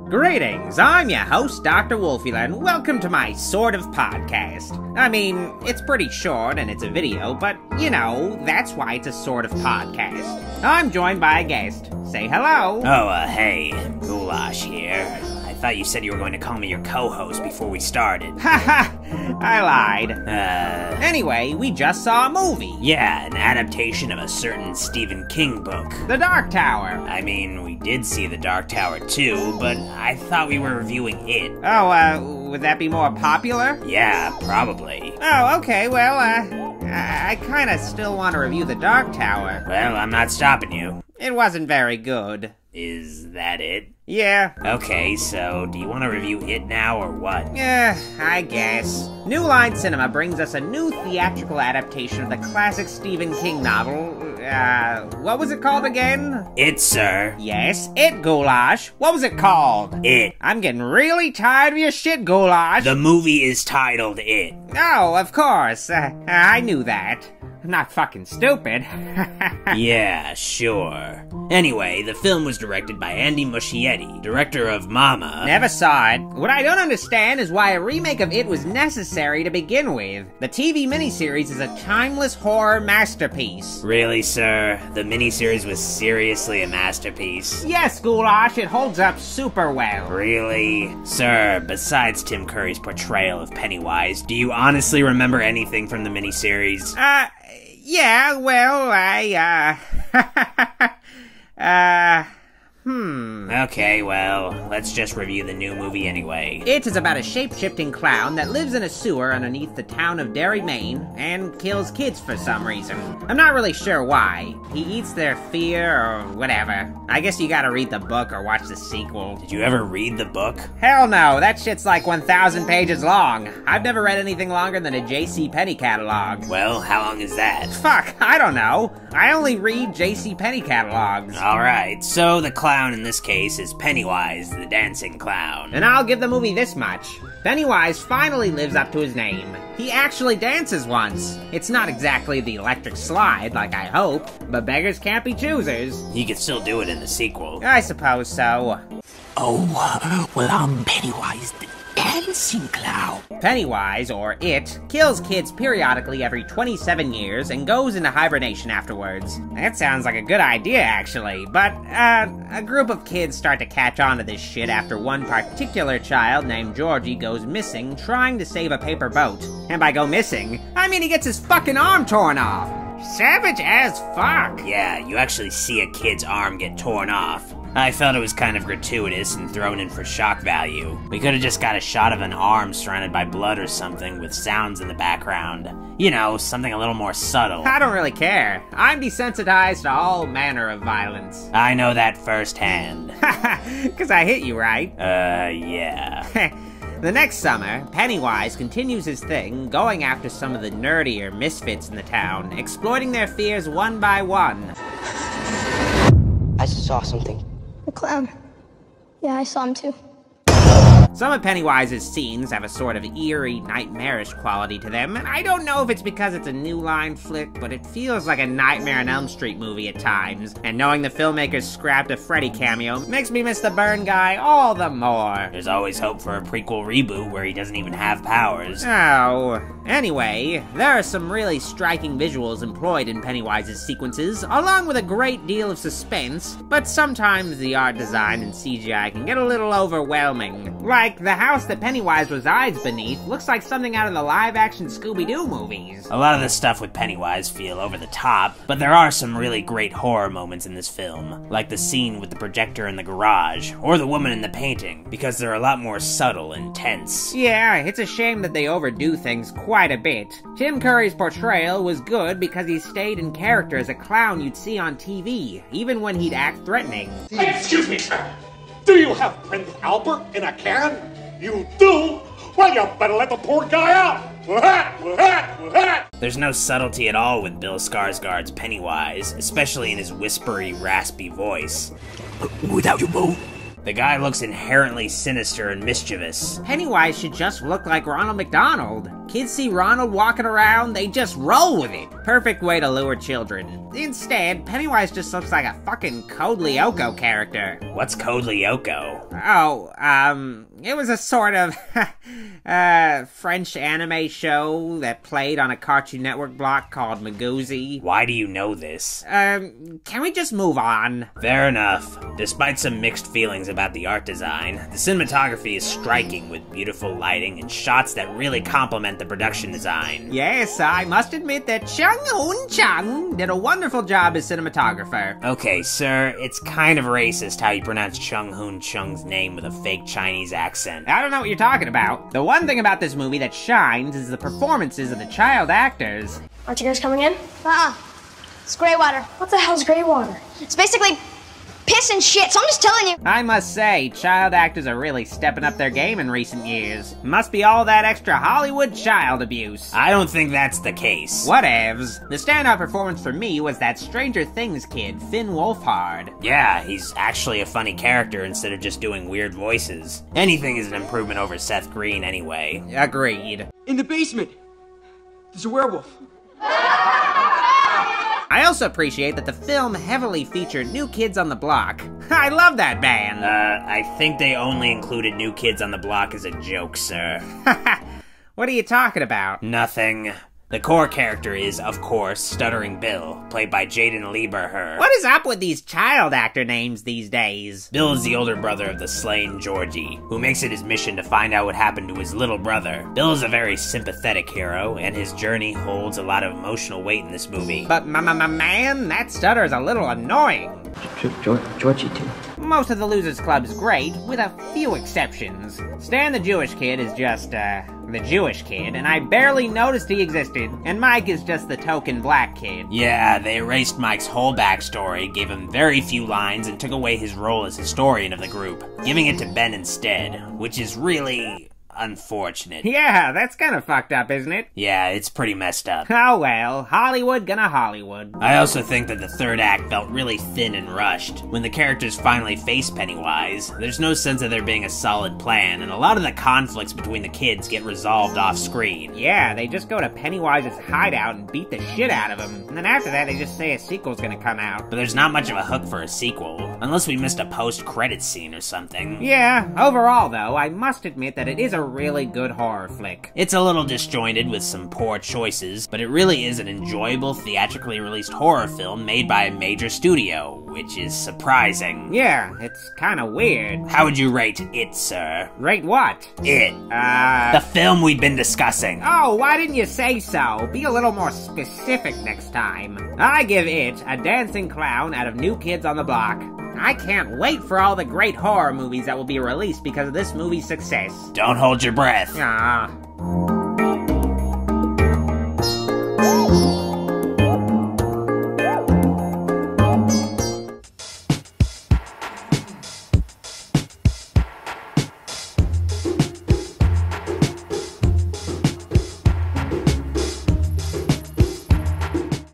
Greetings, I'm your host, Dr. Wolfula, and welcome to my sort of podcast. I mean, it's pretty short and it's a video, but, you know, that's why it's a sort of podcast. I'm joined by a guest. Say hello. Hey, Ghoulash here. I thought you said you were going to call me your co-host before we started. Haha, I lied. Anyway, we just saw a movie. Yeah, an adaptation of a certain Stephen King book. The Dark Tower. I mean, we did see The Dark Tower too, but I thought we were reviewing it. Oh, would that be more popular? Yeah, probably. Oh, okay, well, I kinda still want to review The Dark Tower. Well, I'm not stopping you. It wasn't very good. Is that it? Yeah. Okay, so do you want to review it now or what? Yeah, I guess. New Line Cinema brings us a new theatrical adaptation of the classic Stephen King novel. What was it called again? It, sir. Yes, It, Ghoulash. What was it called? It. I'm getting really tired of your shit, Ghoulash. The movie is titled It. Oh, of course. I knew that. I'm not fucking stupid. Yeah, sure. Anyway, the film was directed by Andy Muschietti, director of Mama. Never saw it. What I don't understand is why a remake of It was necessary to begin with. The TV miniseries is a timeless horror masterpiece. Really, sir? The miniseries was seriously a masterpiece? Yes, Ghoulash, it holds up super well. Really? Sir, besides Tim Curry's portrayal of Pennywise, do you honestly remember anything from the miniseries? Yeah, well, Okay, well, let's just review the new movie anyway. It is about a shape-shifting clown that lives in a sewer underneath the town of Derry, Maine, and kills kids for some reason. I'm not really sure why. He eats their fear or whatever. I guess you gotta read the book or watch the sequel. Did you ever read the book? Hell no, that shit's like 1,000 pages long. I've never read anything longer than a J.C. Penney catalog. Well, how long is that? Fuck, I don't know. I only read J.C. Penney catalogs. Alright, so the clown in this case is Pennywise, the dancing clown. And I'll give the movie this much. Pennywise finally lives up to his name. He actually dances once. It's not exactly the electric slide, like I hope, but beggars can't be choosers. He could still do it in the sequel. I suppose so. Oh, well, I'm Pennywise, the dancing clown. Pennywise, or It, kills kids periodically every 27 years and goes into hibernation afterwards. That sounds like a good idea, actually, but, a group of kids start to catch on to this shit after one particular child named Georgie goes missing trying to save a paper boat. And by go missing, I mean he gets his fucking arm torn off. Savage as fuck. Yeah, you actually see a kid's arm get torn off. I felt it was kind of gratuitous and thrown in for shock value. We could have just got a shot of an arm surrounded by blood or something with sounds in the background. You know, something a little more subtle. I don't really care. I'm desensitized to all manner of violence. I know that firsthand. Cause I hit you, right? Yeah. The next summer, Pennywise continues his thing, going after some of the nerdier misfits in the town, exploiting their fears one by one. I saw something. A clown. Yeah, I saw him too. Some of Pennywise's scenes have a sort of eerie, nightmarish quality to them, and I don't know if it's because it's a New Line flick, but it feels like a Nightmare on Elm Street movie at times, and knowing the filmmakers scrapped a Freddy cameo makes me miss the Burn guy all the more. There's always hope for a prequel reboot where he doesn't even have powers. Oh. Anyway, there are some really striking visuals employed in Pennywise's sequences, along with a great deal of suspense, but sometimes the art design and CGI can get a little overwhelming. Like, the house that Pennywise resides beneath looks like something out of the live-action Scooby-Doo movies. A lot of the stuff with Pennywise feel over the top, but there are some really great horror moments in this film, like the scene with the projector in the garage, or the woman in the painting, because they're a lot more subtle and tense. Yeah, it's a shame that they overdo things quite a bit. Tim Curry's portrayal was good because he stayed in character as a clown you'd see on TV, even when he'd act threatening. Excuse me, sir. Do you have Prince Albert in a can? You do? Well, you better let the poor guy out! There's no subtlety at all with Bill Skarsgård's Pennywise, especially in his whispery, raspy voice. Without your boat? The guy looks inherently sinister and mischievous. Pennywise should just look like Ronald McDonald. Kids see Ronald walking around, they just roll with it. perfect way to lure children. Instead, Pennywise just looks like a fucking Code Lyoko character. What's Code Lyoko? Oh, it was a sort of, French anime show that played on a Cartoon Network block called Magoozy. Why do you know this? Can we just move on? Fair enough. Despite some mixed feelings about the art design, the cinematography is striking with beautiful lighting and shots that really complement the production design. Yes, I must admit that Chung Hoon Chung did a wonderful job as cinematographer. Okay, sir, it's kind of racist how you pronounce Chung Hoon Chung's name with a fake Chinese accent. I don't know what you're talking about. The one thing about this movie that shines is the performances of the child actors. Aren't you guys coming in? It's gray water. What the hell's gray water? It's basically piss and shit, so I'm just telling you. I must say, child actors are really stepping up their game in recent years. Must be all that extra Hollywood child abuse. I don't think that's the case. Whatevs. The standout performance for me was that Stranger Things kid, Finn Wolfhard. Yeah, he's actually a funny character instead of just doing weird voices. Anything is an improvement over Seth Green anyway. Agreed. In the basement, there's a werewolf. I also appreciate that the film heavily featured New Kids on the Block. I love that band. I think they only included New Kids on the Block as a joke, sir. What are you talking about? Nothing. The core character is, of course, Stuttering Bill, played by Jaden Lieberher. What is up with these child actor names these days? Bill is the older brother of the slain Georgie, who makes it his mission to find out what happened to his little brother. Bill is a very sympathetic hero, and his journey holds a lot of emotional weight in this movie. But man, that stutter is a little annoying. Georgie too. Most of the Losers Club is great, with a few exceptions. Stan the Jewish Kid is just, the Jewish kid, and I barely noticed he existed, and Mike is just the token black kid. Yeah, they erased Mike's whole backstory, gave him very few lines, and took away his role as historian of the group, giving it to Ben instead, which is really unfortunate. Yeah, that's kind of fucked up, isn't it? Yeah, it's pretty messed up. Oh well, Hollywood gonna Hollywood. I also think that the third act felt really thin and rushed. When the characters finally face Pennywise, there's no sense of there being a solid plan, and a lot of the conflicts between the kids get resolved off screen. Yeah, they just go to Pennywise's hideout and beat the shit out of him, and then after that they just say a sequel's gonna come out. But there's not much of a hook for a sequel, unless we missed a post-credits scene or something. Yeah, overall though, I must admit that it is a really good horror flick. It's a little disjointed with some poor choices, but it really is an enjoyable theatrically released horror film made by a major studio, which is surprising. Yeah, it's kinda weird. How would you rate it, sir? Rate what? It. The film we've been discussing. Oh, why didn't you say so? Be a little more specific next time. I give it a dancing clown out of New Kids on the Block. I can't wait for all the great horror movies that will be released because of this movie's success. Don't hold your breath. Ah.